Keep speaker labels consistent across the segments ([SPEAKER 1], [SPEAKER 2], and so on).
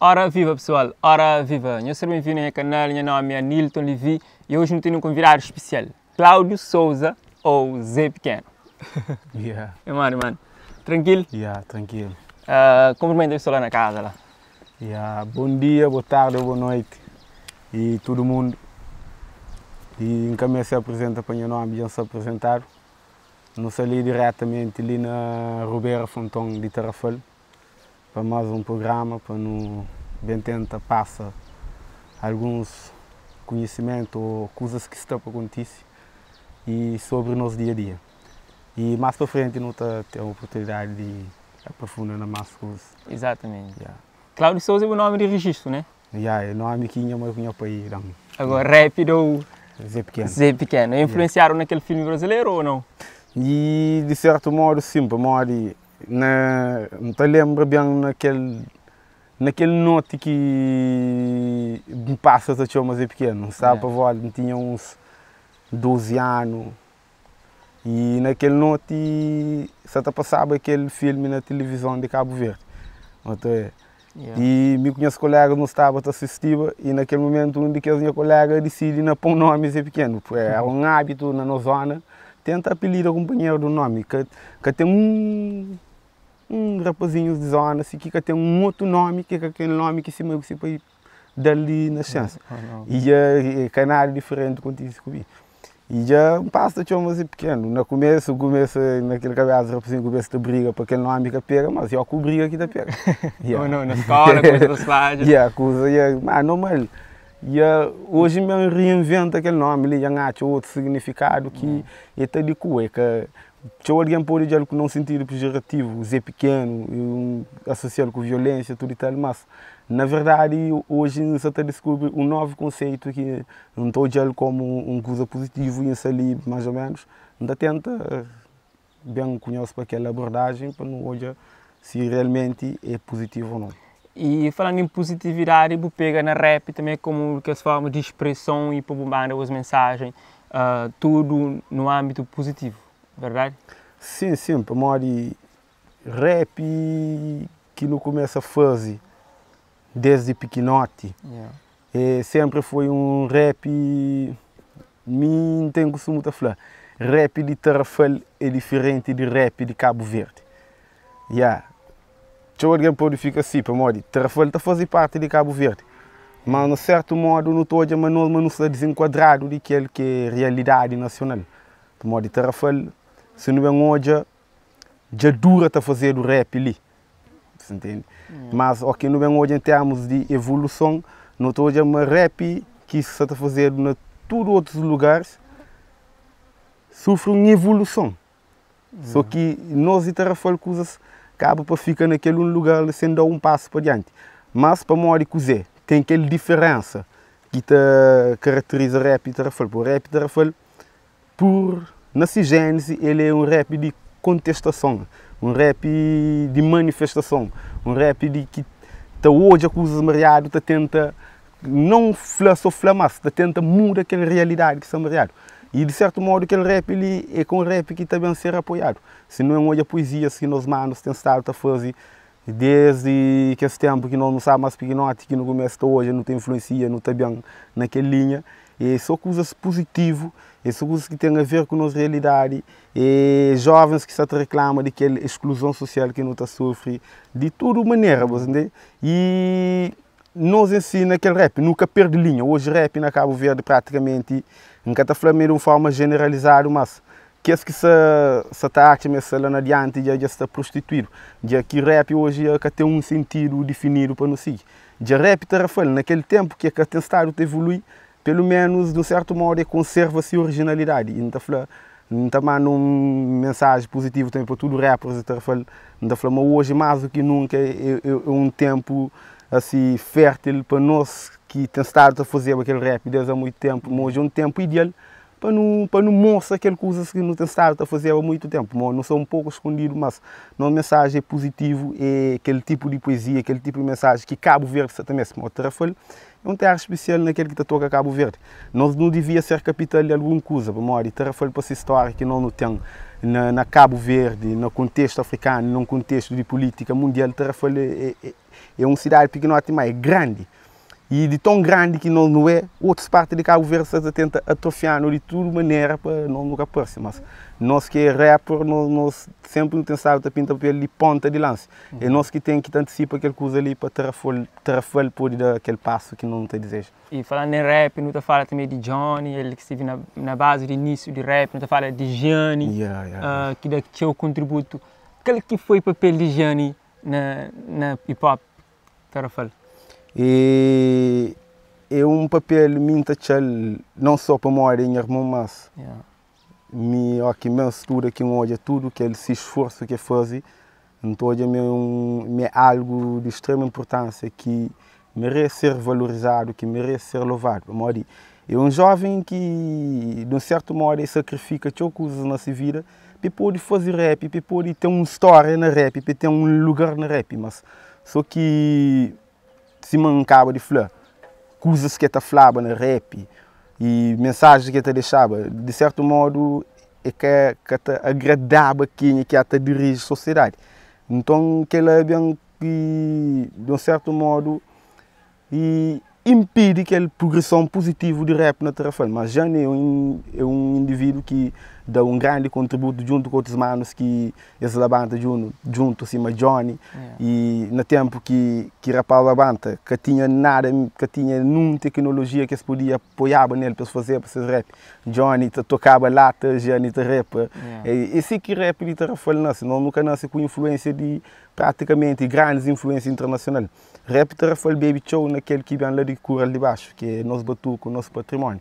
[SPEAKER 1] Ora viva pessoal, ora viva! Sejam bem-vindos ao canal, meu nome é Nilton Levi e hoje nós temos um convidado especial, Cláudio Souza ou Zé Pequeno.
[SPEAKER 2] Yeah.
[SPEAKER 1] Mano, tranquilo?
[SPEAKER 2] Yeah, tranquilo.
[SPEAKER 1] Cumprimento o pessoal lá na casa lá.
[SPEAKER 2] Yeah. Bom dia, boa tarde, boa noite e todo mundo. E em caminho se apresenta para o meu nome, já se apresentaram. Nós ali diretamente ali na Rubeira Fontão de Tarrafal para mais um programa para nos bem tentar passar alguns conhecimentos ou coisas que estão para acontecer e sobre o nosso dia a dia. E mais para frente não ter a oportunidade de aprofundar na mais coisas.
[SPEAKER 1] Exatamente.
[SPEAKER 2] Yeah.
[SPEAKER 1] Cláudio Souza é o nome de registro, né?
[SPEAKER 2] Yeah, é nome que eu conheço para ir.
[SPEAKER 1] Agora, rápido.
[SPEAKER 2] Zé Pequeno.
[SPEAKER 1] Zé Pequeno. Influenciaram naquele filme brasileiro ou não?
[SPEAKER 2] E de certo modo, sim, para não te lembro bem naquele note que me passa a chamar Zé Pequeno. Sabe, para volta, tinha uns 12 anos. E naquele note, só passava aquele filme na televisão de Cabo Verde. E me conheço colega não estava a assistir e naquele momento um daqueles meus colegas decide não pôr o nome Zé Pequeno, porque é um hábito na nossa zona, tenta apelir o companheiro do nome, que tem um rapazinho de zona, assim, que tem um outro nome, que é aquele nome que se me foi dali na chance. E é canal diferente quanto isso comigo. E já passa de Zé Pequeno. No começo naquele cabeça, rapazinho, começa de briga para aquele nome que pega, mas eu briga que pega.
[SPEAKER 1] Yeah. Não, na escola, coisa das lajes.
[SPEAKER 2] Mas normal. Hoje mesmo reinventa aquele nome, ele já acha outro significado que é até de cueca. Se alguém pode dizer que não sentido pejorativo, Zé Pequeno, associado com violência, tudo e tal, mas na verdade hoje você está descobrindo um novo conceito que não estou dizendo como uma coisa positiva e ali mais ou menos, ainda tenta bem conhecer para aquela abordagem para não olhar se realmente é positivo ou não.
[SPEAKER 1] E falando em positividade, você pega na rap também como que as formas de expressão e para mandar as mensagens, tudo no âmbito positivo, verdade?
[SPEAKER 2] Sim, para mim, rap que não começa a fazer desde pequenote, sempre foi um rap, me tenho costume de falar, rap de Tarrafal é diferente de rap de Cabo Verde. Se alguém pode ficar assim, para mim, Tarrafal está fazendo parte de Cabo Verde, mas de certo modo não estou não está desenquadrado daquele que é a realidade nacional. Para mim, Tarrafal, se não é hoje, já dura a fazer o rap ali. Você entende? Mas o que não é hoje em termos de evolução, não estou hoje uma rap que se está a fazer em todos os outros lugares, sofre uma evolução. Só que nós e Tarrafal coisas acaba para ficar naquele lugar sem dar um passo para diante. Mas para mim cozer tem aquela diferença que caracteriza o rap de Tarrafal. O rap de Tarrafal, por na sua gênese, ele é um rap de contestação, um rap de manifestação, um rap de que está hoje a coisas mariado, está tenta não só mas está tenta mudar aquela realidade que está mariado. E de certo modo aquele rap ele é com um rap que também ser apoiado. Se não é hoje a poesia que nós manos temos estado a fazer desde que esse tempo que nós não sabemos mais pequenote, que no começo de hoje não tem influência, não está bem naquela linha. E são coisas positivas, são coisas que têm a ver com a nossa realidade, e jovens que se reclamam daquela exclusão social que não está sofrendo, de toda maneira, você entende? E nós ensinamos aquele rap, nunca perde linha. Hoje rap na Cabo Verde praticamente, nunca está falando de uma forma generalizada, mas que se está lá na adiante já está prostituído. Já que rap hoje tem um sentido definido para nós seguir. Já rap Tarrafal, naquele tempo que tem estado a evoluir, pelo menos, de um certo modo, conserva-se a originalidade. E não está mandando uma mensagem positiva também para todo o rappers de Tarrafal. Não está falando, hoje, mais do que nunca, é um tempo assim, fértil para nós que temos estado a fazer aquele rap desde há muito tempo. Mas hoje é um tempo ideal para não mostrar aquelas coisas que não temos estado a fazer há muito tempo. Mas não são um pouco escondidos, mas uma mensagem positiva é aquele tipo de poesia, aquele tipo de mensagem que Cabo Verde também se mostra. Tarrafal é um terra especial naquele que toca Cabo Verde. Nós não devia ser capital de alguma coisa, para Tarrafal para essa história que não tem na Cabo Verde, no contexto africano, num contexto de política mundial, Tarrafal é uma cidade pequenote, mas é grande. E de tão grande que não é, outras partes de Cabo Verde se tenta atrofiar de toda maneira para não nunca perce. Mas nós que é rapper, nós sempre não temos a pintar papel de ponta de lança. É nós que tem que antecipar aquela coisa ali para terafol por dar aquele passo que não te deseja.
[SPEAKER 1] E falando em rap, não te fala também de Johnny, ele que esteve na base de início de rap, não te fala de Gianni, que dá seu contributo. Qual que foi o papel de Gianni na hip-hop, terafol?
[SPEAKER 2] E é um papel muito chal, não só para morar em irmão, mas que me mistura que hoje tudo que ele se esforça que faz, então hoje é algo de extrema importância que merece ser valorizado, que merece ser louvado. É um jovem que, de um certo modo, sacrifica coisas na sua vida para poder fazer rap, para poder ter uma história na rap, para ter um lugar na rap, mas só que se man acaba de falar coisas que falava na rap e mensagens que deixava, de certo modo é que agradava quem que dirige a sociedade. Então que ele bem que de um certo modo impede aquela progressão positiva de rap na terra. Mas já é um indivíduo que dá um grande contributo junto com outros manos que eles levantam junto assim, Johnny. E no tempo que rapaz levanta, que tinha nada, que tinha nenhuma tecnologia que se podia apoiar nele para fazer rap. Johnny tocava lata, Johnny rap. E se que rap de terra nasce, nunca nasce com influência de praticamente grandes influências internacionais. Rap terra baby show naquele que vem lá de cura de baixo, que é nosso batuco, nosso patrimônio.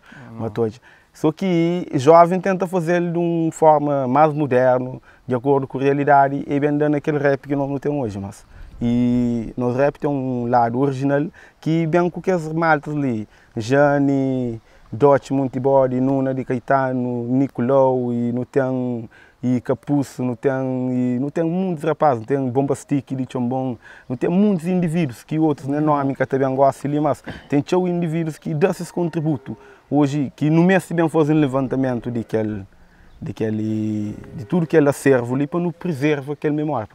[SPEAKER 2] Só que o jovem tenta fazer de uma forma mais moderna, de acordo com a realidade, e bem dando aquele rap que nós não temos hoje. E nosso rap tem um lado original que bem com aqueles maltas ali, Jani, Dutch, Montebody, Nuna de Caetano, Nicolau, e não tem Capuço, não tem muitos rapazes, não tem Bombastic de Chombon, não tem muitos indivíduos que outros nome que também gostam ali, mas tem indivíduos que dão esse contributo hoje, que no mês bem fazem levantamento de tudo que ele serve ali para não preservar aquele memória.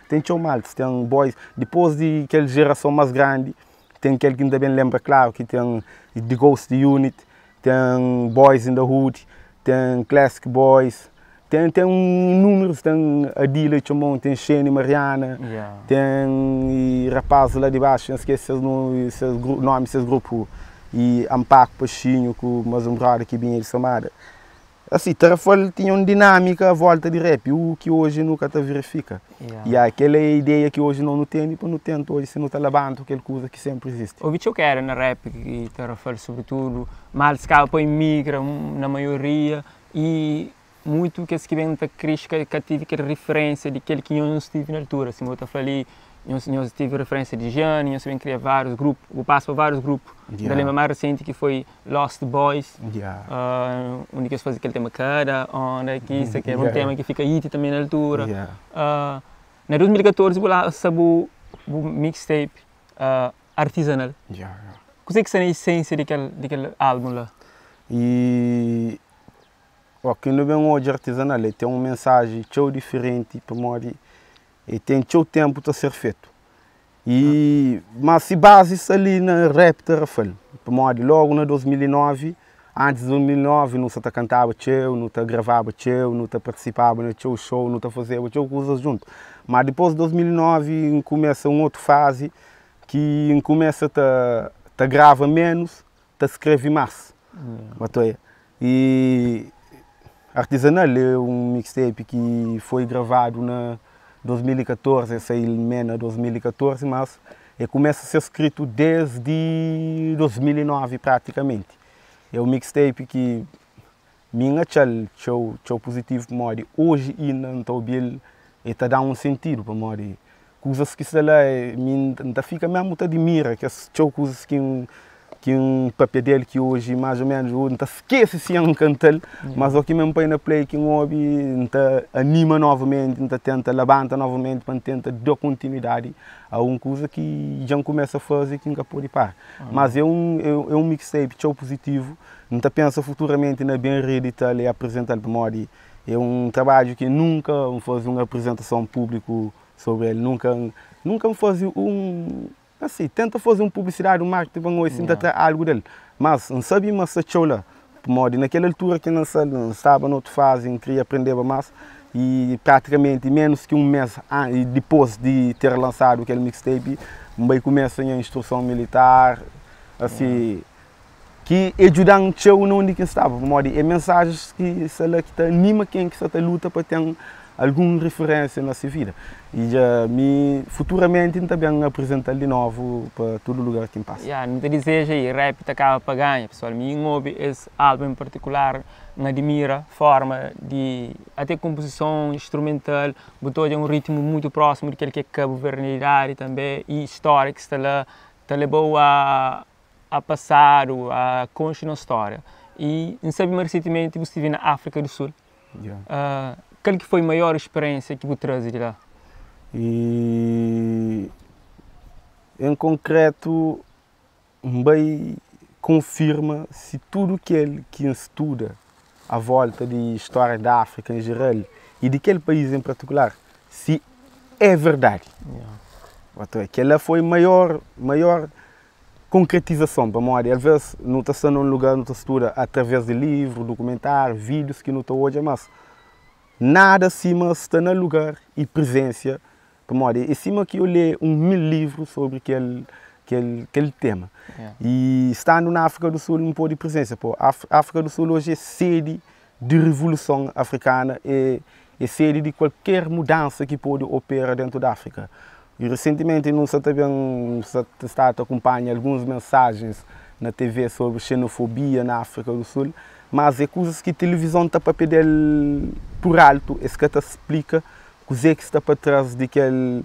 [SPEAKER 2] Tem maltes, tem boys, depois de aquela geração mais grande, tem aquele que ainda bem lembra, claro, que tem The Ghost Unit, tem Boys in the Hood, tem Classic Boys, tem números, tem Adila e Chomon, tem Shane e Mariana, tem rapazes lá de baixo, não esqueço seus nomes, seus grupos, e Ampaco, Pachinho, com mais um brother que vinha de Samara. Assim, Terafol tinha uma dinâmica à volta de rap, o que hoje nunca te verifica. E aquela ideia que hoje não tem, não tenta hoje, se não está levando aquela coisa que sempre existe.
[SPEAKER 1] O que eu quero na rap, e Terafol sobretudo, mal escapa e migra na maioria, e muito que se vem da crítica que tive aquela referência de aquele que eu não estive na altura. Assim, eu falei, eu tive referência de Gianni, eu também criei vários grupos, eu passo por vários grupos. Da lembra mais recente que foi Lost Boys, onde eles fazem aquele tema cara, onde que é um tema que fica aí também na altura. Na 2014 eu lancei o mixtape artesanal. O que é a essência daquele álbum lá?
[SPEAKER 2] Quem não vem hoje artesanal, tem uma mensagem tão diferente para morrer e tem tão tempo para ser feito. Mas se base ali na rap Terafol, para morrer logo em 2009, antes de 2009 não se cantava teu, não se gravava teu, não se participava no teu show, não se fazia teu coisas junto. Mas depois de 2009 começa uma outra fase que começa a gravar menos, a escrever mais. E Artesanal é um mixtape que foi gravado em 2014, saiu em 2014, mas começa a ser escrito desde 2009 praticamente. É um mixtape que minha tchau positivo para morrer. Hoje ainda não estou bem, está dando um sentido para morrer. Coisas que se lá, ainda fica mesmo te admira, que as coisas que papel dele que hoje mais ou menos não esquece se é um cantor, mas o que mesmo põe na play que não anima novamente, não tenta levanta novamente para tentar dar continuidade a uma coisa que já começa a fazer que nunca pode parar. Mas é um mixtape tão positivo, não pensa futuramente na bem reeditar e apresentar para Mori. É um trabalho que nunca faz uma apresentação pública sobre ele, nunca faz assim, tenta fazer uma publicidade, um marketing, hoje, tenta trazer algo dele. Mas não sabia mais se chola. Modo, naquela altura que não estava na outra fase, queria aprender mais. E praticamente menos que um mês depois de ter lançado aquele mixtape, eu começa a instrução militar, assim, que ajudam o onde que estava. Modo, é mensagens que te anima quem que está luta para ter alguma referência na sua vida. E já futuramente também apresentar de novo para todo lugar que passa.
[SPEAKER 1] Não te deseja aí, rap acaba para ganhar, pessoal. Ouve esse álbum em particular, me admira a forma de até composição instrumental, botou um ritmo muito próximo daquele que é cabo-verdianidade também e história que está lá, levou a passado, a continuar a história. E não sabe mais recentemente você esteve na África do Sul. Qual que foi a maior experiência que você trouxe de lá?
[SPEAKER 2] E em concreto, bem confirma se tudo aquele que estuda à volta de história da África em geral e daquele país em particular, se é verdade. Aquela foi a maior concretização para nós. Às vezes não está sendo um lugar, não estuda através de livros, documentários, vídeos que não está hoje, mas nada acima está no lugar e presença. Em cima que eu li 1000 livros sobre aquele tema. E estando na África do Sul, não pode presença. A África do Sul hoje é sede de revolução africana, é sede de qualquer mudança que pode operar dentro da África. E recentemente não está a acompanhar algumas mensagens na TV sobre xenofobia na África do Sul, mas é coisas que a televisão está para pedir por alto, é que te explica o que está para trás daquela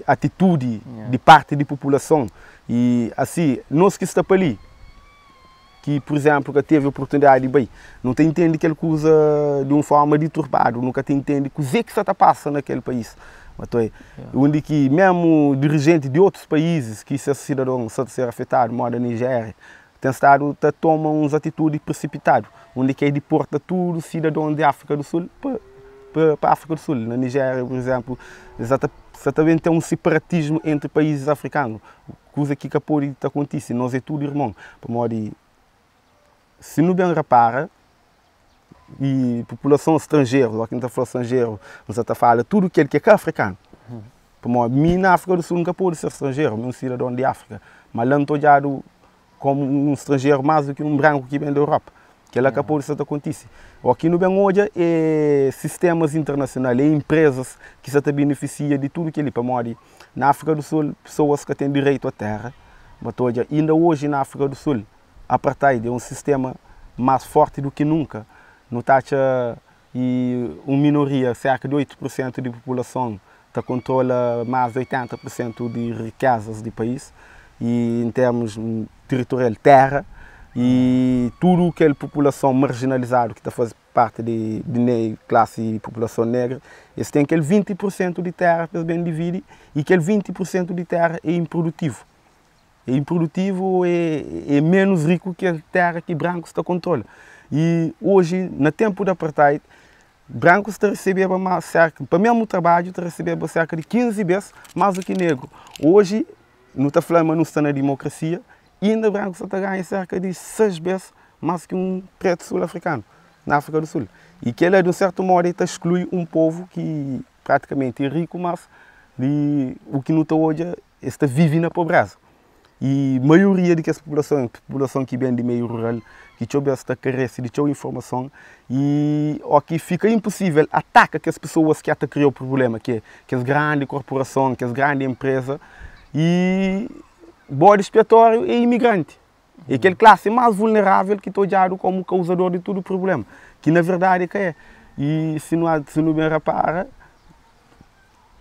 [SPEAKER 2] atitude de parte da população. E assim, nós que estamos ali, que por exemplo, que teve a oportunidade de ir, não te entende aquela coisa de uma forma deturbada, nunca te entende o que está passando naquele país. Onde que mesmo dirigentes de outros países que esses cidadãos estão a ser afetados, como a Nigéria, tem estado a tomar umas atitudes precipitadas, onde que deporta todo cidadão da África do Sul para a África do Sul. Na Nigéria, por exemplo, exatamente tem um separatismo entre países africanos, coisa que pode acontecer. Nós é tudo irmão. Se não bem repara, e população estrangeira, aqui não está falando estrangeiro, não está falando tudo aquilo que é africano. Mim na África do Sul nunca pode ser estrangeiro, um cidadão de África, mas lá não estou olhado como um estrangeiro mais do que um branco que vem da Europa. Que ela acabou de acontecer. Aqui no bem hoje é sistemas internacionais, é empresas que se beneficiam de tudo que ele pode. Na África do Sul, pessoas que têm direito à terra, mas ainda hoje na África do Sul, a apartheid é um sistema mais forte do que nunca. No taxa e uma minoria, cerca de 8% da população, controla mais de 80% de riquezas do país e em termos territorial terra. E tudo aquela população marginalizada que está fazendo parte de classe e população negra, eles têm aquele 20% de terra para bem dividir e aquele 20% de terra é improdutivo. É improdutivo, é menos rico que a terra que brancos está controla. E hoje, no tempo da apartheid, brancos recebiam cerca, para o mesmo trabalho, recebiam cerca de 15 vezes mais do que negro. Hoje, não está falando, mas não está na democracia, e ainda branco só ganha cerca de 6 vezes mais que um preto sul-africano na África do Sul. E que ele, de um certo modo, exclui um povo que praticamente é rico, mas o que não está hoje está vive na pobreza. E a maioria dessa população que vem de meio rural, que esta carece de informação, e o que fica impossível ataca as pessoas que até criou o problema, que as grandes corporações, que as grandes empresas, e bode expiatório é imigrante. É aquela classe mais vulnerável que está olhado como causador de todo o problema. Que na verdade é. E se não bem repara,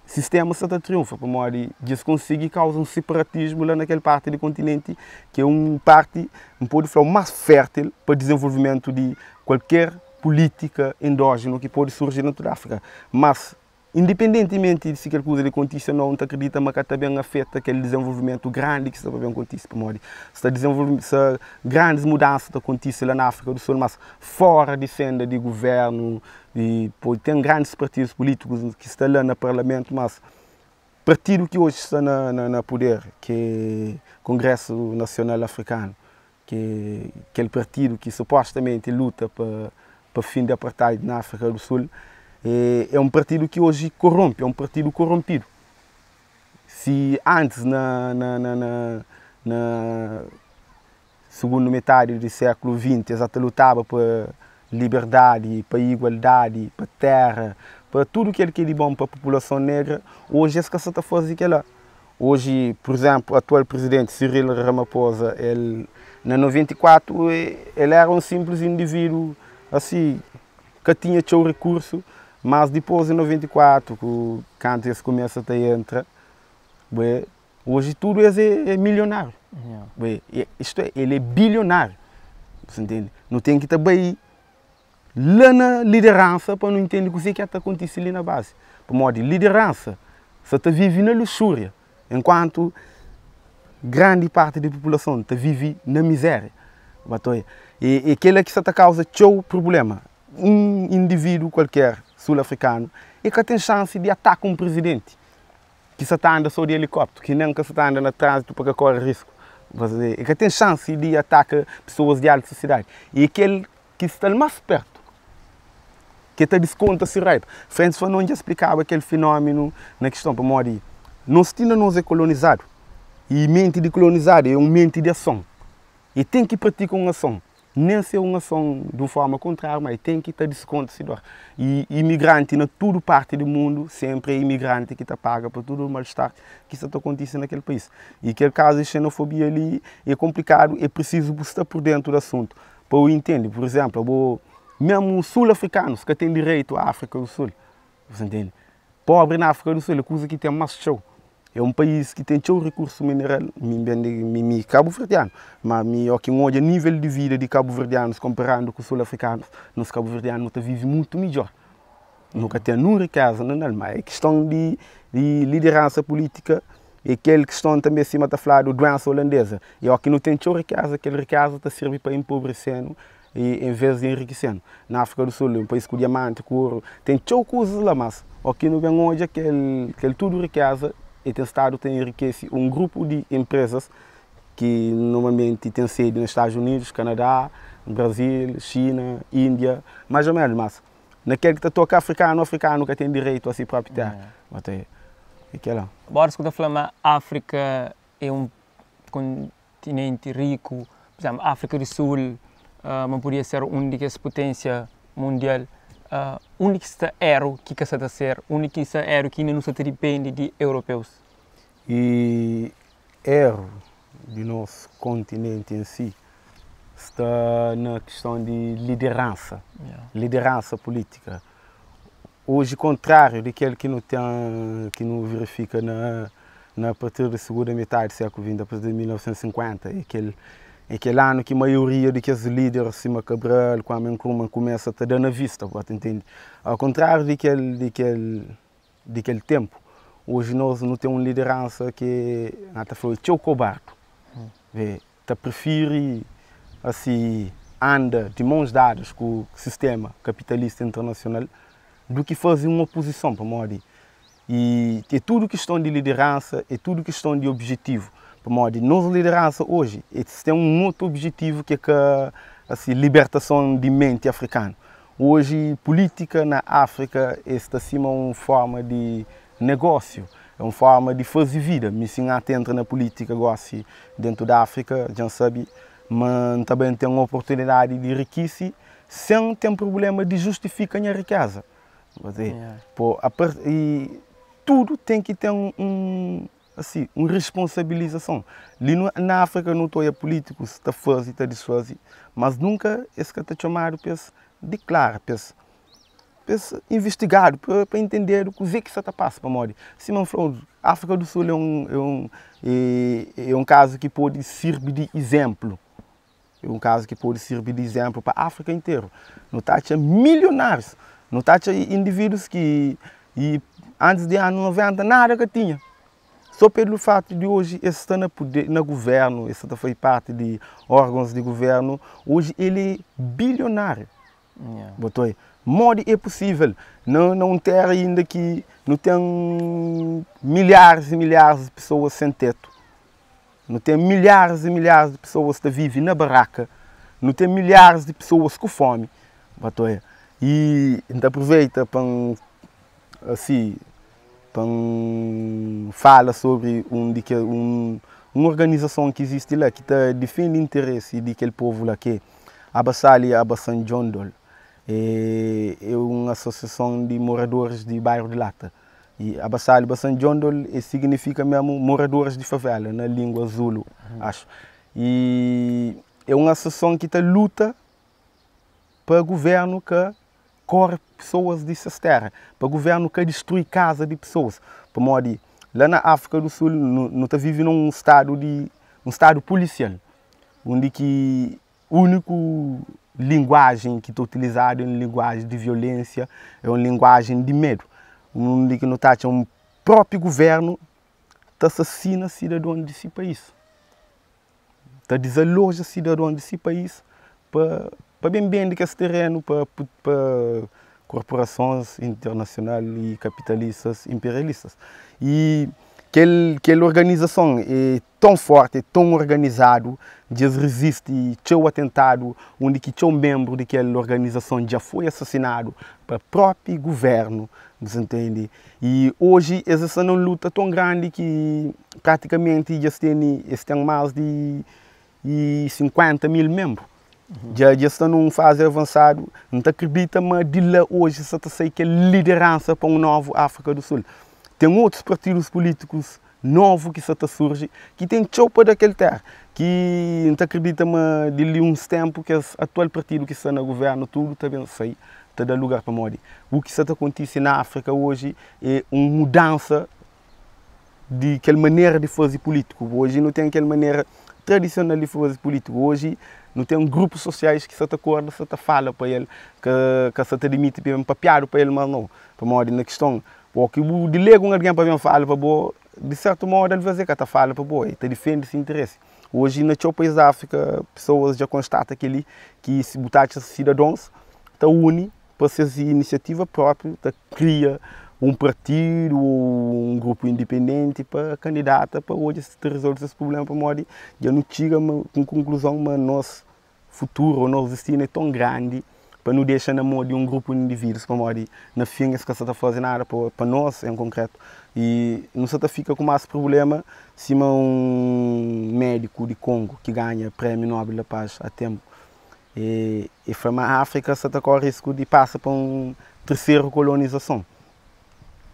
[SPEAKER 2] o sistema está triunfa. Para modo de conseguir causar um separatismo lá naquela parte do continente, que é uma parte, não pode falar, mais fértil para o desenvolvimento de qualquer política endógena que pode surgir dentro da África. Mas independentemente de se aquela coisa acontece ou não, não acredita, mas que também afeta aquele desenvolvimento grande que está bem acontecer. Se grandes mudanças acontecem lá na África do Sul, mas fora de senda de governo, tem grandes partidos políticos que estão lá no parlamento, mas partido que hoje está na poder, que é o Congresso Nacional Africano, que é aquele partido que supostamente luta para o fim da apartheid na África do Sul, é um partido que hoje corrompe, é um partido corrompido. Se antes, na segunda metade do século XX, eles até lutavam para liberdade, para igualdade, para terra, para tudo aquilo que é de bom para a população negra, hoje esse que está fazendo aquilo. Hoje, por exemplo, o atual presidente Cyril Ramaphosa, ele, na 94, ele era um simples indivíduo assim, que tinha seu recurso, mas depois em 94, quando ele começa a entrar, hoje tudo é milionário. Isto é, ele é bilionário. Você entende? Não tem que estar bem lá na liderança para não entender o que está acontecendo ali na base. Por modo de liderança, você está vivendo na luxúria, enquanto grande parte da população está vivendo na miséria. E aquele que está causa seu problema, um indivíduo qualquer sul-africano, é que tem chance de atacar um presidente que está anda só de helicóptero, que nem que está anda no trânsito para correr risco. É que tem chance de atacar pessoas de alta sociedade. E aquele que está mais perto, que está desconta-se raiva. Frente Fanon já explicava aquele fenômeno na questão para morrer. Nós tínhamos é colonizado. E mente de colonizado é uma mente de ação. E tem que praticar uma ação. Nem ser uma ação de uma forma contrária, mas tem que estar desconto-se. E imigrante na toda parte do mundo, sempre é imigrante que está paga por todo o mal-estar que está acontecendo naquele país. E aquele caso de xenofobia ali é complicado, é preciso estar por dentro do assunto. Para eu entender, por exemplo, mesmo os sul-africanos que têm direito à África do Sul, você entende? Pobre na África do Sul é coisa que tem mais show. É um país que tem seu recurso mineral, cabo-verdiano, mas que hoje o nível de vida de cabo-verdianos comparando com os sul-africanos, nos cabo-verdianos vivem muito melhor. Nunca tem nenhuma riqueza, mas é questão de liderança política e aquela questão também acima da falar da doença holandesa. E que não tem sua riqueza, aquela riqueza está serve para empobrecendo e em vez de enriquecendo. Na África do Sul, um país com diamante, com ouro, tem só coisas lá, mas aqui não vem hoje aquele tudo riqueza e tem estado a enriquecer um grupo de empresas que normalmente tem sede nos Estados Unidos, Canadá, Brasil, China, Índia, mais ou menos, mas naquele que toca africano que tem direito a si próprio terra.
[SPEAKER 1] Agora, quando falamos a África é um continente rico, por exemplo, a África do Sul não poderia ser uma das potências mundial. Único que está a ser, único que não se depende de europeus.
[SPEAKER 2] E erro do nosso continente em si está na questão de liderança, liderança política. Hoje, contrário daquele que não verifica na partir da segunda metade do século XX, a partir de 1950, aquele ano que a maioria daqueles líderes, Sima Cabral, Kwame Nkrumah, começa a dar na vista, entende? Ao contrário daquele tempo, hoje nós não temos uma liderança que até foi tão cobarde. Prefere assim, anda de mãos dadas com o sistema capitalista internacional do que fazer uma oposição para morrer. E é tudo questão de liderança, é tudo questão de objetivo. Para morrer. Nossa liderança hoje tem um outro objetivo que é a assim, libertação de mente africana. Hoje, política na África está acima uma forma de negócio, é uma forma de fazer vida. Me sim entra na política gosto dentro da África, já sabe, mas também tem uma oportunidade de enriquecer sem ter um problema de justificar a riqueza. E tudo tem que ter assim, uma responsabilização. Ali na África não estou a políticos, está fazendo, está desfazendo, mas nunca esse que está chamado para declarar, para investigar, para entender o que se está passando para morrer. Simão falou, a África do Sul é um caso que pode servir de exemplo. É um caso que pode servir de exemplo para a África inteira. Não está milionários, não está indivíduos que antes de anos 90 nada que tinha. Só pelo fato de hoje estar no governo, estar foi parte de órgãos de governo, hoje ele é bilionário. Botoi. Modo é possível. Não tem ainda que não tem milhares e milhares de pessoas sem teto. Não tem milhares e milhares de pessoas que vivem na barraca. Não tem milhares de pessoas com fome. Botoi. E a gente aproveita para assim para falar sobre uma organização que existe lá que defende o interesse daquele povo lá que é a Bassali Abasan Jondol. É uma associação de moradores de bairro de Lata. E a Bassali Abasan Jondol significa mesmo moradores de favela, na língua Zulu, acho. E é uma associação que luta para o governo que corre pessoas dessas terras, para o governo que destrói casa de pessoas. Para modo lá na África do Sul, não está vivendo um estado policial, onde que a única linguagem que está utilizada é uma linguagem de violência, é uma linguagem de medo, onde que não está um próprio governo que assassina cidadãos desse país, está desaloja cidadãos desse país para bem desse terreno para corporações internacionais e capitalistas imperialistas. E aquela organização é tão forte, é tão organizado, eles resistem ao atentado, onde que um membro daquela organização já foi assassinado para o próprio governo, você entende? E hoje existe uma luta tão grande que praticamente eles têm mais de 50 mil membros. Já estão numa fase avançada, não acredita, mas de lá hoje só sei que é liderança para um novo África do Sul. Tem outros partidos políticos novos que surgem, que tem chopa daquele terra, que não acredita, mas de uns tempos que o atual partido que está no governo, tudo também sai, está dando lugar para morrer. O que está acontecendo na África hoje é uma mudança de aquela maneira de fazer político. Hoje não tem aquela maneira tradicional de fazer político. Hoje não tem grupos sociais que se acorda, se fala para ele, que se admite para piar para ele, mas não. Para modo na questão, porque o delega alguém para falar para boa, de certo modo ele vai dizer que está fala para boa, ele defende esse interesse. Hoje na país da África, pessoas já constatam que se botar cidadãos, está une para essa iniciativa própria, cria um partido ou um grupo independente para candidata para hoje resolver esse problema para modo já não chega com conclusão, mas nosso futuro, o nosso destino é tão grande para não deixar na mão de um grupo de indivíduos para modo na fim que está fazendo nada para nós em concreto e não se fica com mais problema se um médico de Congo que ganha prêmio Nobel da Paz há tempo e para a África se corre risco de passar para uma terceira colonização.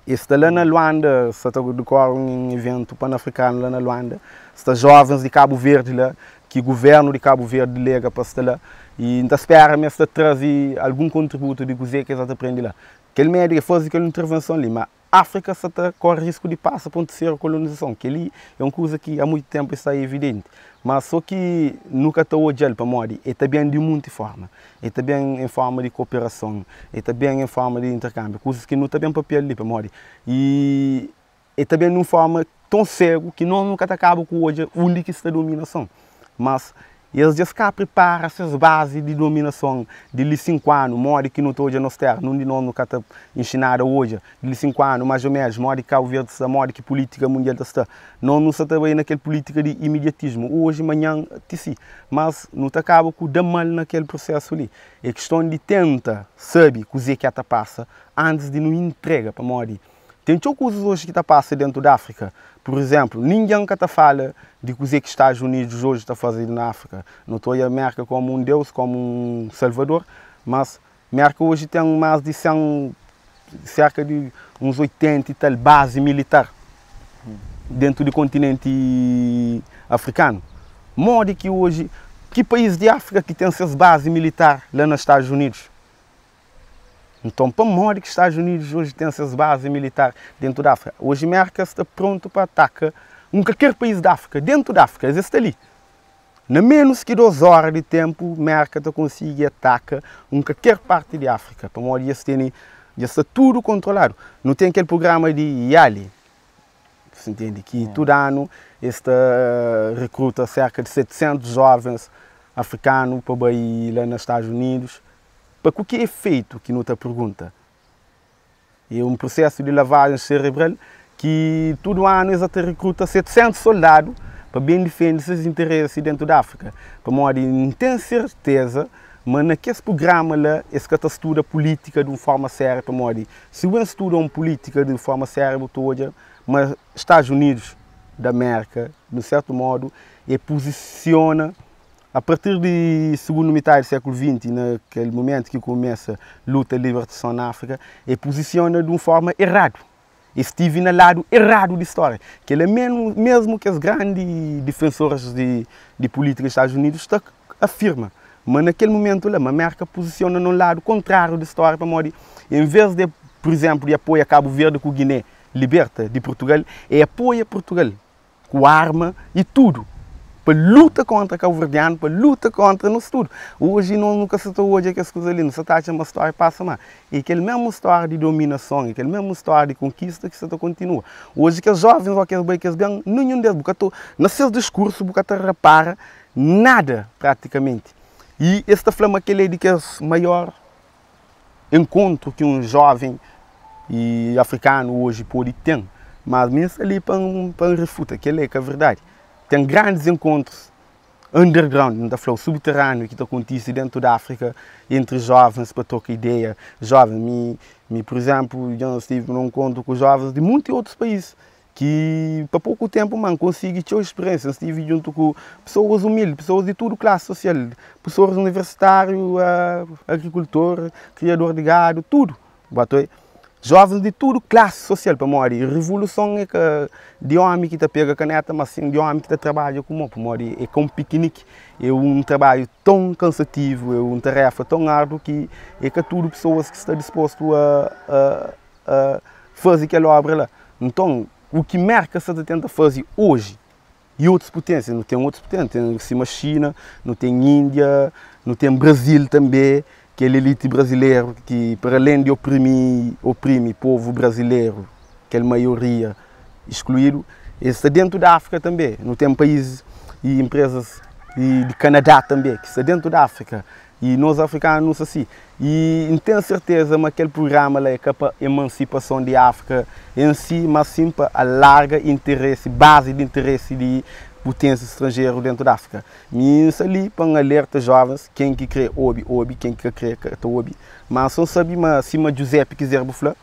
[SPEAKER 2] Está lá na Luanda, está decorre um evento pan-africano lá na Luanda, está jovens de Cabo Verde lá, que o governo de Cabo Verde lega para estar lá, e está espera mesmo de trazer algum contributo de coisa que eles aprendem lá. Aquele médico faz aquela intervenção ali, mas a África está corre risco de passar para uma terceira colonização, que ali é uma coisa que há muito tempo está evidente. Mas só que nunca está olhando para modo, é também de muita forma, é também em forma de cooperação, é também em forma de intercâmbio, coisas que não está bem papel ali para modo. E é também de uma forma tão cego que nós nunca acabamos com hoje onde que está a dominação. Mas eles já preparam essas bases de dominação de 5 anos, modo que não está hoje nos terra, não de nós nunca está ensinado hoje, de 5 anos, mais ou menos, modo que Cabo Verde está, modo que política mundial está. Não está também naquela política de imediatismo, hoje, amanhã, si, mas não está acaba com dar mal naquele processo ali. É questão de tentar saber o que está passa antes de não entrega para modo. Tem muitas coisas hoje que está passando dentro da África. Por exemplo, ninguém que está fala de coisa que os Estados Unidos hoje está fazendo na África. Não estou a América como um Deus, como um Salvador, mas a América hoje tem mais de 100, cerca de uns 80 e tal base militar dentro do continente africano. Modo que hoje, que país de África que tem essas bases militares lá nos Estados Unidos? Então, para modo que os Estados Unidos hoje têm essas bases militares dentro da África, hoje a América está pronto para atacar qualquer país da África, dentro da África, existe ali. Na menos que 2 horas de tempo, a América consegue atacar qualquer parte da África, para modo que já está tudo controlado. Não tem aquele programa de Yali, você entende? Que todo ano está recruta cerca de 700 jovens africanos para ir lá nos Estados Unidos, para o que é feito que não te pergunta. É um processo de lavagem cerebral que todo ano eles até recruta 700 soldados para bem defender seus interesses dentro da África. Para modo não tem certeza, mas naquele programa lá, eles que estuda política de uma forma séria, para modo se você estuda uma política de forma séria, mas Estados Unidos da América, de certo modo, posiciona a partir da segunda metade do século XX, naquele momento que começa a luta de libertação na África, posiciona de uma forma errada. Estive no lado errado da história. Que ele é mesmo que os grandes defensores de política dos Estados Unidos afirma. Mas naquele momento lá, a América posiciona no lado contrário da história, para modo, em vez de, por exemplo, de apoiar Cabo Verde com Guiné liberta de Portugal, apoia Portugal com arma e tudo. Para luta contra Cabo Verdeano, para luta contra nós tudo. Hoje nunca se está hoje que as coisas ali, não se está uma história passa mais. E aquela mesma história de dominação, aquela mesma história de conquista que se continua. Hoje que os jovens ou aqueles bem que eles ganham, nenhum deles, nos seus discursos, não repara nada praticamente. E esta flama que ele é de que é o maior encontro que um jovem e africano hoje pode ter. Mas mesmo ali para refutar, que é a verdade. Tem grandes encontros underground, não está subterrâneo, que acontece dentro da África, entre jovens, para trocar ideia. Jovens, por exemplo, já estive num encontro com jovens de muitos outros países, que para pouco tempo consegui ter experiência. Estive junto com pessoas humildes, pessoas de toda classe social, pessoas universitários, agricultor, criador de gado, tudo. Jovens de toda classe social, para morrer. Revolução é que de homem que está pega a caneta, mas sim de homem que está trabalha como para morrer. É como piquenique. É um trabalho tão cansativo, é uma tarefa tão árdua que é que tudo pessoas que estão dispostas a fazer aquela obra lá. Então, o que América está tentando fazer hoje e outras potências, não tem outras potências, tem cima China, não tem Índia, não tem Brasil também. Aquela elite brasileira que, para além de oprime o povo brasileiro, aquela maioria excluído, está dentro da África também. Não tem países e empresas de Canadá também, que está dentro da África. E nós africanos, assim. E não tenho certeza que aquele programa lá é para a emancipação da África em si, mas sim para a larga interesse, base de interesse de potência estrangeira dentro da África. Mas ali para um alerta jovens, quem que crê obi, quem que crê obi. Mas só sabe, mas se o Giuseppe quiser falar,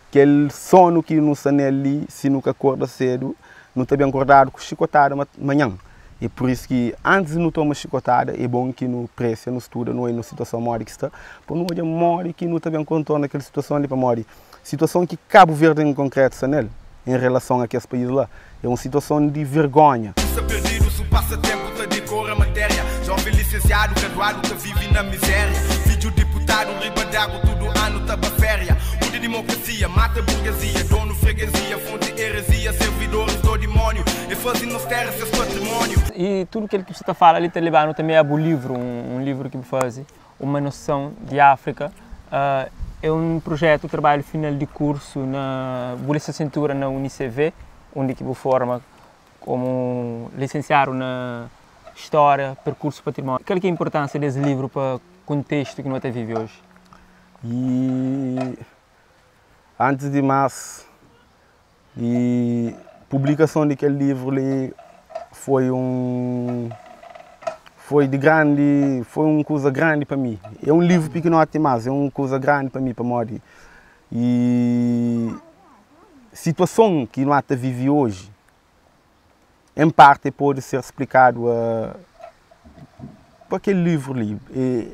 [SPEAKER 2] que ele sono que não está ali, se nunca acorda cedo, não está bem acordado com chicotada amanhã. E por isso que antes de não tomar chicotada, é bom que não pressa, não estuda, não é na situação morre que está, para não olhar morre que não está bem contorno naquela situação ali para morrer. Situação que Cabo Verde em concreto está nele, em relação a aqueles países lá. É uma situação de vergonha.
[SPEAKER 3] Perdido, se passa tempo, te decora a matéria. Jovem licenciado, graduado, que vive na miséria. Filho deputado, riba d'água, todo ano tá pra féria. O de democracia, mata a burguesia. Dono, freguesia, fonte, heresia. Servidores do demônio. E fazem nos terras seus patrimônios.
[SPEAKER 1] E tudo aquilo que você fala ali, está levando também a um livro, um livro que me faz uma noção de África. É um projeto, trabalho final de curso na licenciatura na UniCV, onde que eu forma como licenciado na História, Percurso Patrimônio. Qual que é a importância desse livro para o contexto que nós vivemos hoje?
[SPEAKER 2] E antes de mais, a publicação daquele livro foi uma coisa grande para mim. É um livro pequeno até mais, é uma coisa grande para mim, para morrer. E a situação que nós vivemos hoje, em parte pode ser explicado para aquele livro ali.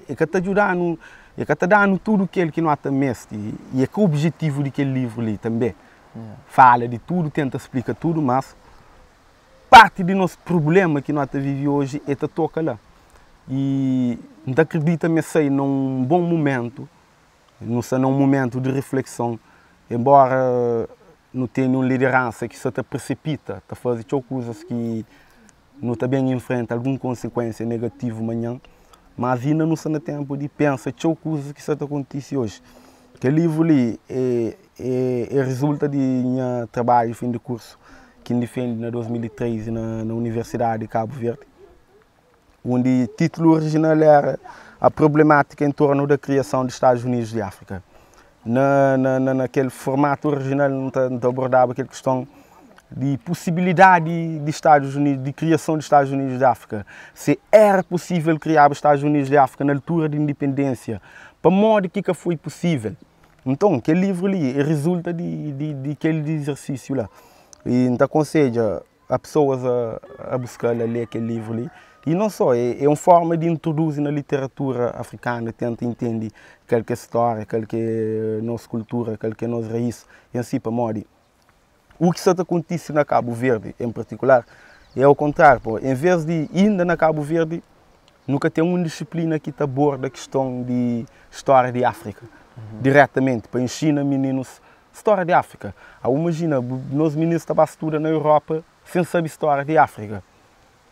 [SPEAKER 2] É que está ajudando, é que está dando tudo aquilo que nós temos. E é que o objetivo daquele livro ali também. Fala de tudo, tenta explicar tudo, mas parte do nosso problema que nós vivemos hoje é que toca lá. E não acredita que sei num bom momento, não sei num momento de reflexão, embora não tenha uma liderança que se te precipita, a fazer coisas que não está bem enfrenta alguma consequência negativa amanhã, mas ainda não está no tempo de pensar coisas que se te acontece hoje. Aquele livro ali é resulta de meu trabalho fim de curso que defende em 2013 na Universidade de Cabo Verde, onde o título original era a problemática em torno da criação dos Estados Unidos de África. Naquele formato original não abordava aquela questão de possibilidade de Estados Unidos, de criação dos Estados Unidos de África. Se era possível criar os Estados Unidos de África na altura de independência, para modo que foi possível. Então, aquele livro ali resulta de aquele exercício lá. E então aconselho a pessoas a buscar ler aquele livro ali. E não só, é uma forma de introduzir na literatura africana, tenta entender qual que é a história, qual que é a nossa cultura, qual que é a nossa raiz, e assim para modo. O que está acontecendo na Cabo Verde, em particular, é ao contrário. Pô. Em vez de ainda na Cabo Verde, nunca tem uma disciplina que aborda a questão de história de África, diretamente, para ensinar meninos história de África. Imagina, nós meninos estavam a estudar na Europa sem saber história de África.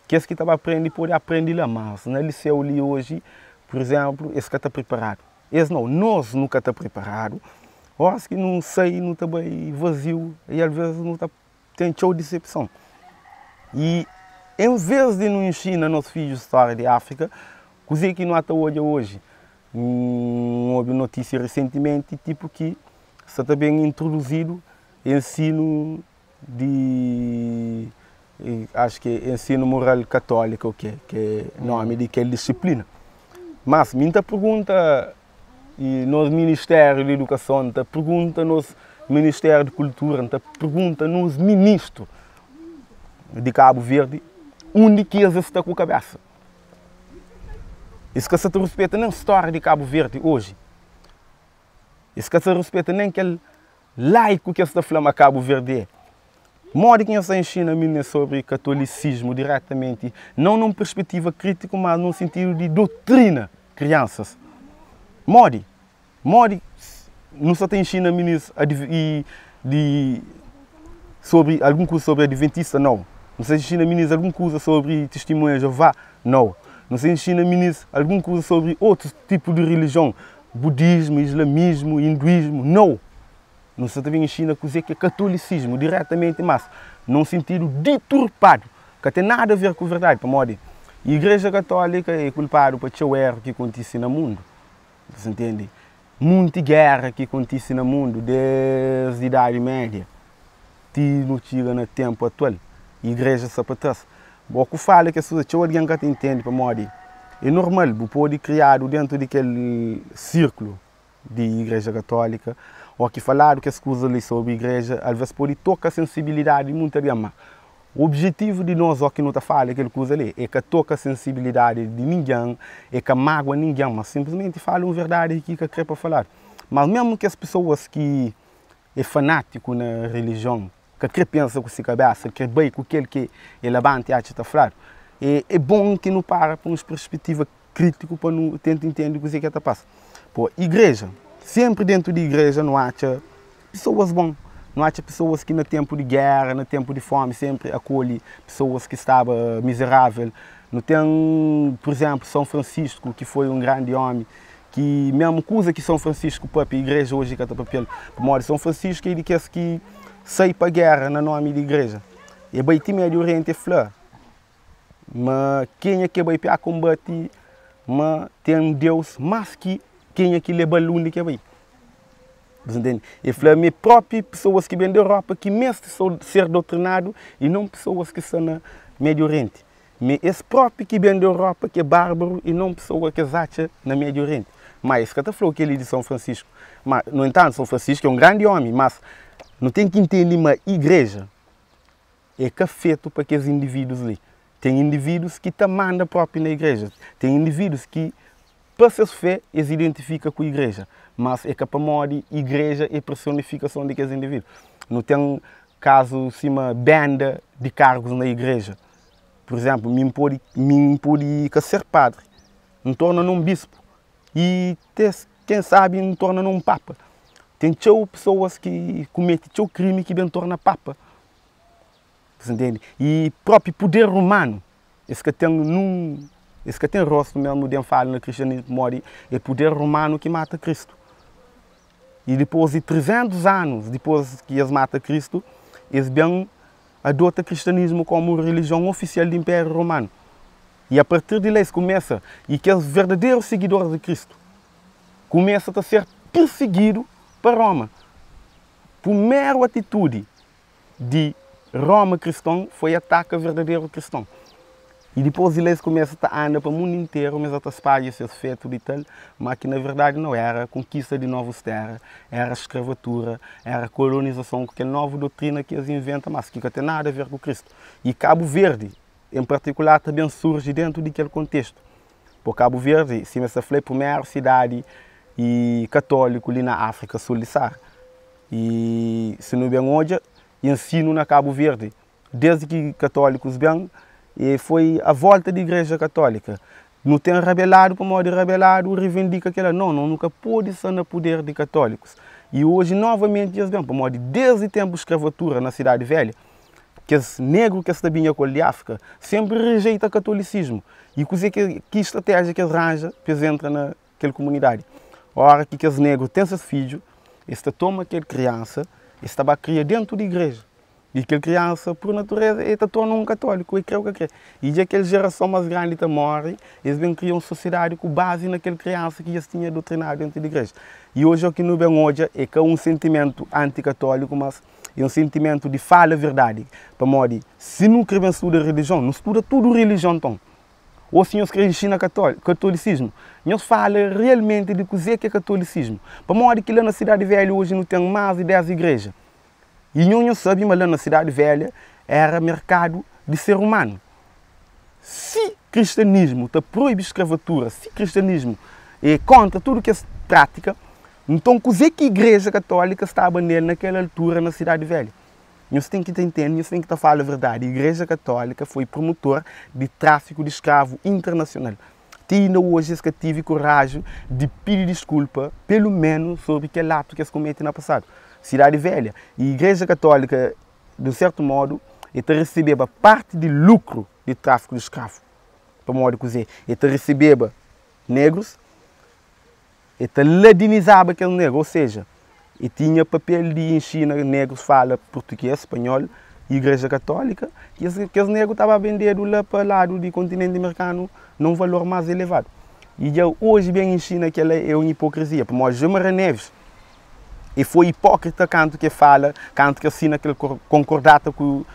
[SPEAKER 2] Que esse que estava aprendendo, pode aprender lá, mas no liceu ali hoje, por exemplo, esse que está preparado. Esse não, nós nunca está preparado. Horas que não sei, não está bem vazio, e às vezes não está tem show de decepção. E em vez de não ensinar nossos filhos história de África, coisa que não até hoje. Houve notícia recentemente, tipo que está bem introduzido ensino de, acho que é ensino moral católico, que é nome de aquela disciplina. Mas muita pergunta e nos Ministério de Educação, pergunta nos Ministério de Cultura, pergunta nos ministros de Cabo Verde, onde que eles estão com a cabeça. Isso que se respeita nem a história de Cabo Verde hoje. Isso que se respeita nem aquele laico que está falando a Cabo Verde é. Modo que se ensina a sobre catolicismo diretamente, não numa perspectiva crítica, mas num sentido de doutrina, crianças. Modo não só te ensina sobre alguma coisa sobre adventista, não. Não se ensina alguma coisa sobre testemunha de Jeová, não. Não se ensina alguma coisa sobre outro tipo de religião, budismo, islamismo, hinduísmo, não. Não se também ensina a coisa que é catolicismo, diretamente, mas num sentido deturpado, que não tem nada a ver com a verdade, para modo. A Igreja Católica é culpada por o erro que acontece no mundo, você entende? Muita guerra que acontece no mundo desde a Idade Média, não chega no tempo atual. A Igreja está para trás. O que fala é que se alguém que entende, para modo, é normal, pode criar dentro daquele círculo de Igreja Católica, ou que falar que as coisas ali sobre a Igreja, às vezes pode tocar a sensibilidade muito mais. O objetivo de nós, que não está falando aquela coisa ali, é que toca a sensibilidade de ninguém, é que magoa ninguém, mas simplesmente fala uma verdade aqui que quer para falar. Mas mesmo que as pessoas que é fanático na religião, que quer pensar com sua cabeça, que quer bem com aquele que é levante e está a falar, é bom que não para com uma perspectiva crítica para não tentar entender o que está a passar. Pô, igreja, sempre dentro da igreja não há pessoas bons. Não há pessoas que no tempo de guerra, no tempo de fome, sempre acolhem pessoas que estavam miseráveis. Não tem, por exemplo, São Francisco, que foi um grande homem, que mesmo coisa que São Francisco, para a igreja hoje, que está papel, como São Francisco, ele quer que saia para a guerra no nome da igreja. E vai ter Médio Oriente é flor. Mas quem é que vai para combate, mas tem um Deus, mas que quem é que leva o único que vai. E falei, próprias pessoas que vêm da Europa, que mesmo ser doutrinado e não pessoas que estão no Médio Oriente. Mas esse próprio que vem da Europa, que é bárbaro, e não pessoas que acham no Médio Oriente. Mas isso que eu falou que ele de São Francisco. Mas, no entanto, São Francisco é um grande homem, mas não tem que entender uma igreja. É que é feito para aqueles indivíduos ali. Tem indivíduos que te mandam próprio na igreja. Tem indivíduos que, para sua fé, eles identificam com a igreja. Mas é que para modo igreja é personificação daqueles indivíduos. Não tem caso assim, uma banda de cargos na igreja. Por exemplo, me pode ser padre, me torna um bispo. E quem sabe me torna um papa. Tem pessoas que cometem crime que me torna papa. Você entende? E próprio poder romano, esse que tem rosto mesmo de fala no cristianismo, mori, é o poder romano que mata Cristo. E depois de 300 anos depois que eles matam Cristo, eles bem adotam o cristianismo como religião oficial do Império Romano. E a partir de lá começa, e que os verdadeiros seguidores de Cristo começam a ser perseguidos para Roma. Por mera atitude de Roma cristão foi ataque verdadeiro cristão. E depois eles começam a andar para o mundo inteiro, mas até espalhar seus feitos e tal, mas que na verdade não era conquista de novas terras, era escravatura, era colonização, aquela nova doutrina que eles inventam, mas que não tem nada a ver com Cristo. E Cabo Verde, em particular, também surge dentro daquele contexto. Por Cabo Verde, se você foi a primeira cidade católica ali na África Sul do Sahara. E se não bem hoje, ensino na Cabo Verde, desde que católicos bem, e foi a volta da Igreja Católica. Não tem rebelado, para modo de rebelado, reivindica aquela. Não, nunca pôde ser no poder de católicos. E hoje, novamente, eles bem, para modo de desde o tempo de escravatura na Cidade Velha, que os negros que estão bem de África sempre rejeitam o catolicismo. E que estratégia que eles arranjam para eles entrar naquela comunidade. A hora que os negros têm seus filhos, eles tomam aquela criança, eles estão a criar dentro da igreja. E aquela criança, por natureza, ele torna um católico, e creu que crê. E já aquela geração mais grande morre, eles vêm criar uma sociedade com base naquela criança que eles tinham doutrinado dentro da igreja. E hoje o que não vem hoje é que é um sentimento anticatólico, mas é um sentimento de fala a verdade. Para modo, se não querem estudar religião, não estuda tudo religião então. Ou se nós queremos ensinar catolicismo, nós falamos realmente de o que é catolicismo. Para modo que lá na Cidade Velha hoje não tem mais de 10 igrejas. E não sabemos, mas lá na Cidade Velha era mercado de ser humano. Se cristianismo proíbe escravatura, se cristianismo é contra tudo que é prática, então o que a Igreja Católica estava nele naquela altura na Cidade Velha? Nós temos que entender, nós temos que falar a verdade. A Igreja Católica foi promotor de tráfico de escravo internacional. Ainda hoje que tive coragem de pedir desculpa, pelo menos sobre aquele ato que eles cometem no passado. Cidade Velha. E a Igreja Católica, de certo modo, recebia parte do lucro de tráfico de escravo. Para modo que dizer, recebia negros, ladinizava aquele negro, ou seja, tinha papel de ensinar negros fala português, espanhol, e a Igreja Católica, que os negros estavam vendendo lá para o lado do continente americano num valor mais elevado. E já hoje bem ensina que ela é uma hipocrisia. Para nós, Jamara Neves, e foi hipócrita quando que fala, quando que assina aquele concordata com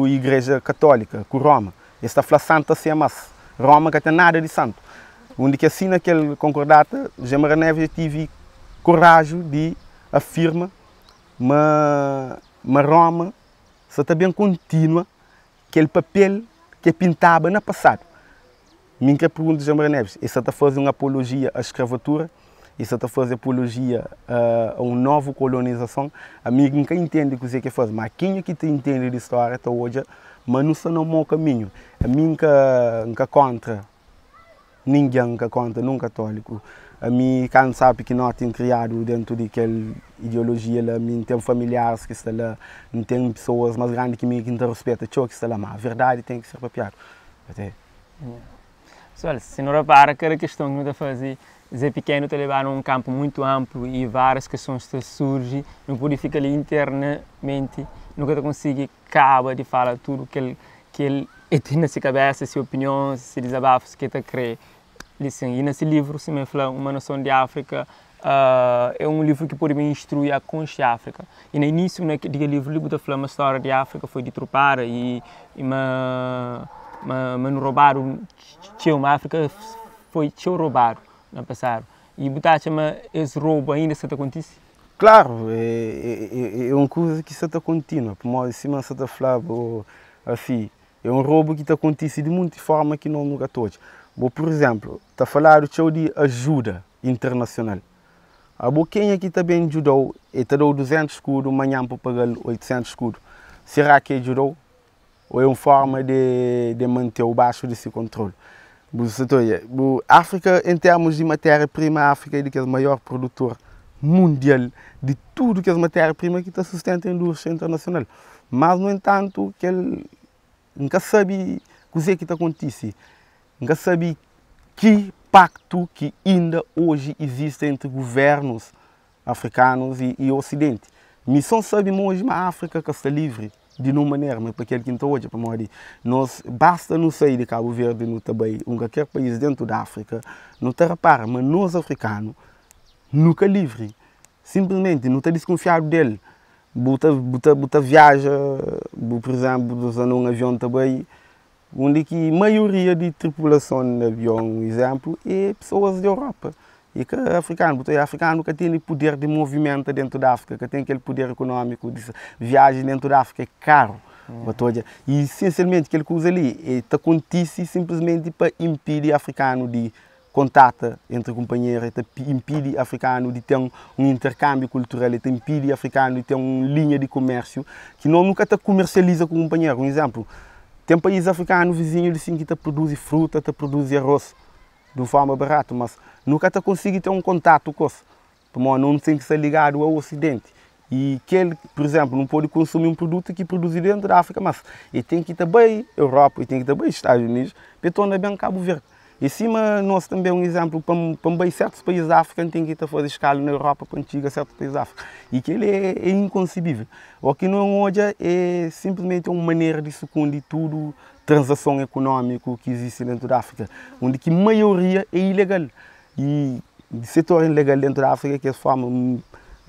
[SPEAKER 2] a Igreja Católica, com Roma. Ele está falando santa sem mas Roma que tem nada de santo. Onde que assina aquele concordata, Jamara Neves tive coragem de afirmar, mas Roma se também continua aquele papel que pintava no passado. Minha pergunta de Jamara Neves, isso está fazendo uma apologia à escravatura? Isso está fazendo apologia a uma nova colonização? A mim nunca entende o que é que faz, mas quem é que entende de história até hoje, mas não está no mau caminho. A mim nunca contra ninguém, nunca contra nenhum católico. A mim, quando sabe que não tem criado dentro daquela ideologia, a mim tem familiares que estão lá, não tem pessoas mais grandes que mim que não respeitam o que está lá, mas a verdade tem que ser papiada.
[SPEAKER 1] Olha, se não repara, cada questão que não está fazendo, Zé Pequeno está levando um campo muito amplo e várias questões surgem, não pode ficar ali internamente, nunca consegue acabar de falar tudo que ele tem na sua cabeça, suas opiniões, seus desabafos que ele crê. E nesse livro, se me fala Uma Nação de África, é um livro que pode me instruir a conhecer a África. E no início daquele livro, ele está falando uma história de África, foi de Trupara e me roubaram, uma África foi roubado no passado. E botar esse roubo ainda se acontece?
[SPEAKER 2] Claro, é uma coisa que está contínua. Como se você está falando assim, é um roubo que acontece de muitas formas que não nunca todos. Por exemplo, está a falar de ajuda internacional. A quem aqui também ajudou, e te deu 200 escudos, amanhã para pagar 800 escudos. Será que ajudou? Ou é uma forma de manter o baixo desse controle? A África, em termos de matéria-prima, a África é o maior produtor mundial de tudo que é matéria-prima que sustenta a indústria internacional. Mas, no entanto, que ele nunca sabe o que acontece. Nunca sabe que pacto que ainda hoje existe entre governos africanos e o Ocidente. Missão sabe hoje uma África que está livre de uma maneira, mas para aquele que não hoje, para morrer, nós basta não sair de Cabo Verde, no também, qualquer país dentro da África, não te repara, mas nós africanos nunca livre, simplesmente não está desconfiado dele, buta viaja, por exemplo, usando um avião também, onde que a maioria de tripulação de avião, exemplo, é pessoas da Europa. E que africano que tem poder de movimento dentro da África, que tem aquele poder econômico de viagem dentro da África, é caro. E, essencialmente, aquele que usa ali acontece simplesmente para impedir africano de contato entre companheiros, impede africano de ter um intercâmbio cultural, impede africano de ter uma linha de comércio, que não nunca comercializa com um companheiro. Um exemplo, tem países africanos vizinhos assim, que produzem fruta, produzem arroz de uma forma barata, mas nunca consegue ter um contato com isso. Não tem que ser ligado ao Ocidente. E que ele, por exemplo, não pode consumir um produto que produz dentro da África, mas ele tem que ir também Europa, ele tem que ir também Estados Unidos, para tornar bem Cabo Verde. E cima, nós também um exemplo, para certos países da África, tem que ir fazer escala na Europa para chegar a certos países da África. E que ele é inconcebível. O que não hoje é simplesmente uma maneira de secundir tudo transação econômica que existe dentro da África, onde que a maioria é ilegal. E o setor ilegal dentro da África que é a forma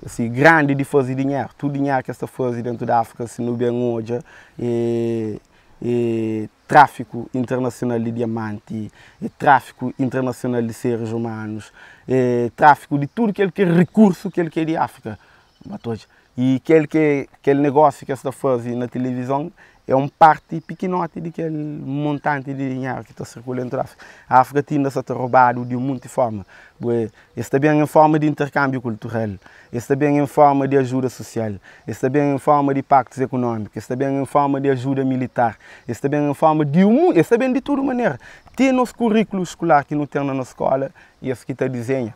[SPEAKER 2] assim, grande de fazer dinheiro. Todo dinheiro que está fazendo dentro da África, se não bem hoje, é tráfico internacional de diamante, é tráfico internacional de seres humanos, é tráfico de tudo aquele que é recurso que ele quer de África. E aquele negócio que está fazendo na televisão é uma parte pequenote daquele montante de dinheiro que está circulando dentro da África. A África tinha-se roubado de um monte de forma. Isso também é em forma de intercâmbio cultural, isso também é em forma de ajuda social, isso também é em forma de pactos econômicos, isso também é em forma de ajuda militar, isso também é em forma de isso também de toda maneira. Tem nosso currículo escolar que não tem na escola e isso que está dizendo.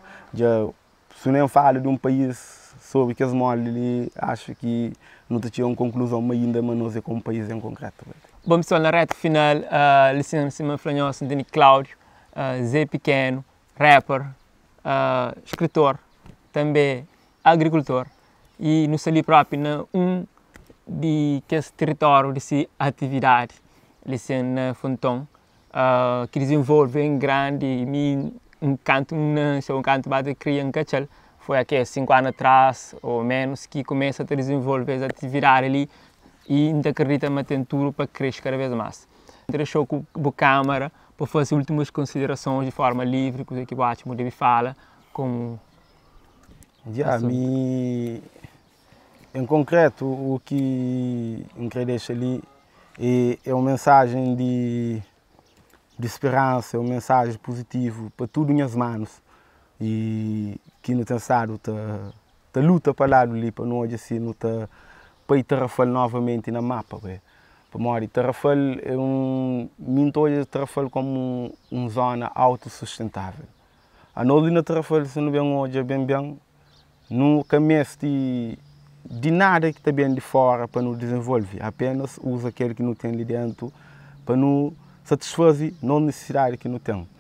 [SPEAKER 2] Se não fala de um país sobre que as moles, acho que não tinha uma conclusão ainda, mas não é com um país em concreto.
[SPEAKER 1] Bom, pessoal, na reta final, licença Flanhoso, Dani Cláudio, Zé Pequeno, rapper, escritor, também agricultor, e no ali próprio, de que esse território, dessa atividade, licença Fontão, que desenvolve em grande, um canto bate cria em Cachal, foi aqui 5 anos atrás ou menos que começa a desenvolver essa atividade ali e ainda acredita que tem tudo para crescer cada vez mais. Deixou com a Câmara para fazer últimas considerações de forma livre, coisa que o Atmo deve falar como...
[SPEAKER 2] Em concreto, o que eu deixo ali é uma mensagem de esperança, é uma mensagem positiva para tudo nas mãos. E que não tem estado a luta para lá ali para nós assim não tá para ir Tarrafal novamente na mapa, para morrer. Tarrafal é Tarrafal como uma zona autossustentável. A nós na Tarrafal se não bem hoje bem não começa de nada que está bem de fora para nos desenvolver, apenas usa aquele que não tem ali dentro para nos satisfazer não necessidade que não tem.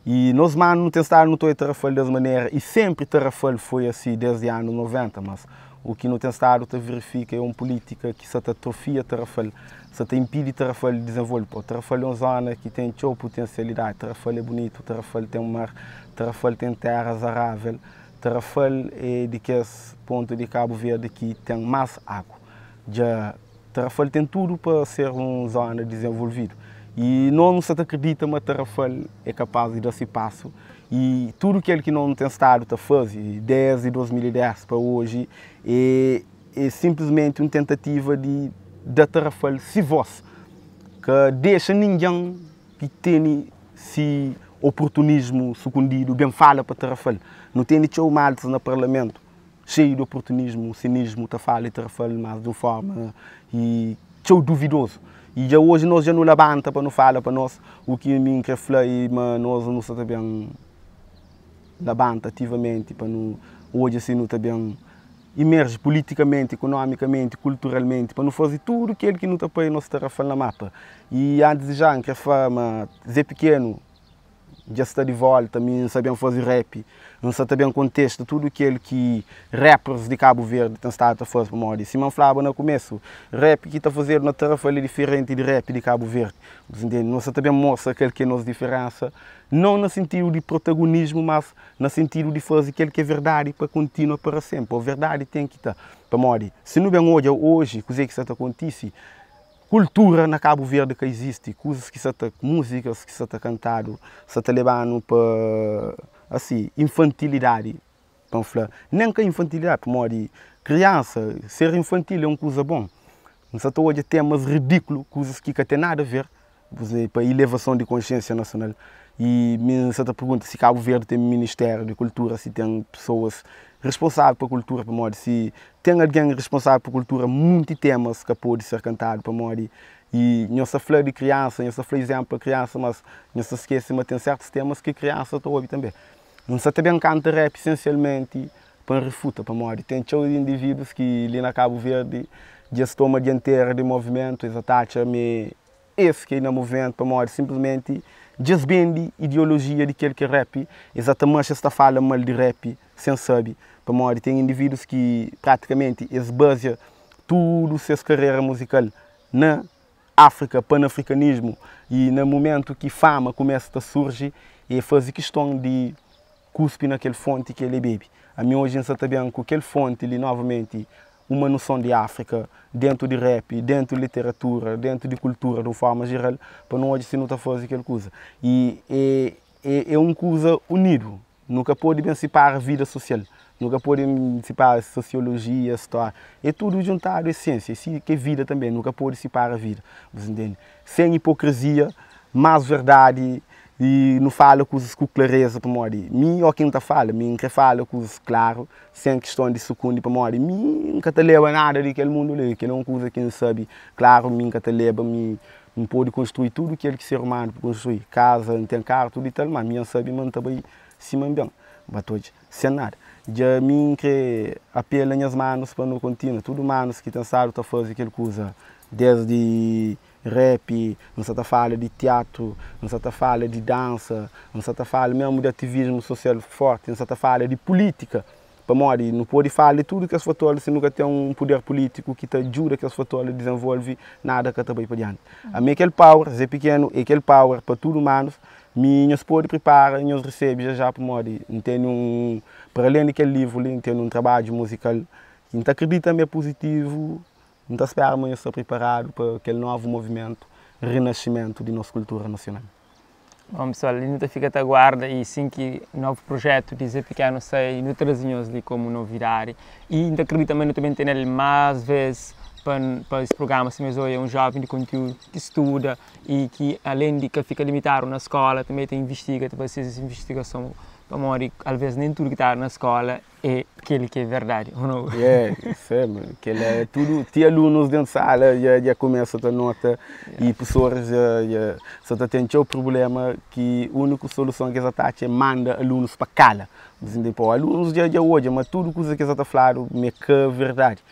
[SPEAKER 2] E nós não temos estado no Tarrafal dessa maneira, e sempre Tarrafal foi assim desde os anos 90, mas o que não tem estado a verificar é uma política que se atrofia Tarrafal, se impede Tarrafal de desenvolver. Tarrafal é uma zona que tem muita potencialidade, Tarrafal é bonito, Tarrafal tem um mar, Tarrafal tem terras aráveis, Tarrafal é de que ponto de Cabo Verde que tem mais água. Tarrafal tem tudo para ser uma zona desenvolvida. E não se acredita que Tarrafal é capaz de dar esse passo. E tudo aquilo que não tem estado a fazer, desde 2010 para hoje, é simplesmente uma tentativa de Tarrafal se voz, que deixa ninguém que tem esse oportunismo escondido, bem fala para Tarrafal. Não tem nenhum mal no Parlamento, cheio de oportunismo, cinismo, está fala Tarrafal, mas de uma forma duvidoso. E já hoje nós já não levanta para não falar para nós o que me quer falar, mas nós não estamos bem levanta ativamente para não hoje assim não está bem emerge politicamente, economicamente, culturalmente para não fazer tudo aquilo que não está para nós Tarrafal na mapa. E antes de já quer falar, Zé Pequeno já está de volta, não sabemos fazer rap, não sabemos contexto tudo aquilo que rappers de Cabo Verde têm estado a fazer para moda. Se não falava no começo, rap que está fazendo na tarefa é diferente de rap de Cabo Verde. Não sabemos mostrar aquilo que é a nossa diferença, não no sentido de protagonismo, mas no sentido de fazer aquilo que é verdade para continuar para sempre. A verdade tem que estar para moda. Se não bem hoje, coisa que está acontece, cultura na Cabo Verde que existe, coisas que está músicas que está cantado, está levando para assim infantilidade, para falar, nem que infantilidade, para modo criança, ser infantil é uma coisa bom. Não está hoje temas ridículos, coisas que não têm nada a ver, para elevação de consciência nacional. E me pergunta se Cabo Verde tem Ministério de Cultura, se tem pessoas responsáveis pela cultura, para modo, se tem alguém responsável pela cultura, muitos temas que pode ser cantado para modo. E não se fala de criança, não se fala exemplo para criança, mas não se esquece, mas tem certos temas que criança está ouvindo também. Não se também canta rap essencialmente para refutar para modo. Tem shows de indivíduos que ali na Cabo Verde já se toma dianteira de movimento, exatamente esse que é no movimento para modo, simplesmente desvende ideologia de aquele que é rap, exatamente esta fala mal de rap, sem saber, para modo, tem indivíduos que praticamente esbazia tudo a sua carreira musical na África, panafricanismo, e no momento que fama começa a surgir, e faz questão de cuspir naquele fonte que ele bebe. A mim hoje está bem com aquele fonte, ele novamente, uma noção de África, dentro de rap, dentro de literatura, dentro de cultura, de forma geral, para não hoje se não está fazendo aquela coisa. E é uma coisa unido, nunca pode separar a vida social, nunca pode separar a sociologia, a história, é tudo juntado, é ciência, e que é vida também, nunca pode separar a vida, você entende? Sem hipocrisia, mais verdade, e não fala coisas com clareza para morrer. Mim, ou quem está fala, mim que fala coisas claro, sem questão de segundo para morrer. Mim nunca te leva nada daquele mundo ali, que é uma coisa que não sabe. Claro, mim nunca te leva, mim não pode construir tudo aquilo que ser humano pode construir. Casa, não tem carro, tudo e tal, mas mim sabe, mano, também se bem. Mas hoje, sem nada. Já mim que apela minhas manos para não continuar, tudo manos que estão sábado a fazer aquela coisa, desde rap, não se fala de teatro, não se fala de dança, não se fala mesmo de ativismo social forte, não se fala de política. Para morrer, não pode falar de tudo que as fatores se nunca tem um poder político que te ajuda que as fatores desenvolve nada que também para diante. A mim aquele power, é pequeno, é aquele power para tudo humanos, nós pode preparar, nós recebe já para morrer. Não tem para além daquele livro, não tem um trabalho musical, não acredita também é positivo. Então esperamos estar preparado para aquele novo movimento, renascimento de nossa cultura nacional.
[SPEAKER 1] Bom pessoal, a gente fica até guarda e sim que o novo projeto de Zé Pequeno sai no trazemos ali como novidade e ainda acredito também também ter ele mais vezes para esse programa, se mesmo é um jovem de conteúdo que estuda e que além de que fica limitado na escola também tem investiga, tem essa investigação para morrer, às vezes nem tudo que está na escola é aquele que é verdade, ou não?
[SPEAKER 2] É tudo, tem alunos dentro da sala, já começa a nota e professores já têm o problema que a única solução que eles têm é mandar alunos para cala. Alunos já hoje, mas tudo que eles estão falando é que é verdade.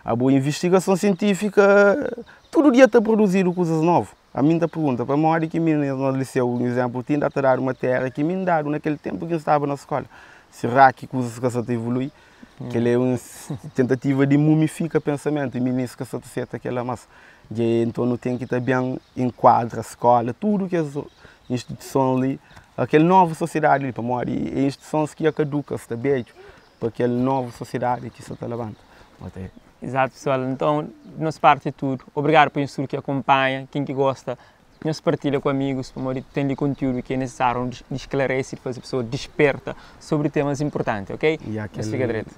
[SPEAKER 2] A boa investigação científica, todo dia está produzindo coisas novas. A minha pergunta, para a que no liceu, por exemplo, tinha de dar uma matéria que me dado naquele tempo que eu estava na escola. Será que coisas que se evolui? Que ele é uma tentativa de mumificar o pensamento e ministro que se acerta aquela massa. Então não tem que também enquadrar a escola, tudo que as instituições ali, aquela nova sociedade ali, para morrer, e instituições que caducam, está bem, para aquela nova sociedade que se está levando.
[SPEAKER 1] Exato, pessoal. Então, nossa parte é tudo. Obrigado por isso que acompanha, quem que gosta, nos partilha com amigos, para ter conteúdo que é necessário de esclarecer, para a pessoa desperta sobre temas importantes, ok?
[SPEAKER 2] E
[SPEAKER 1] fica direto.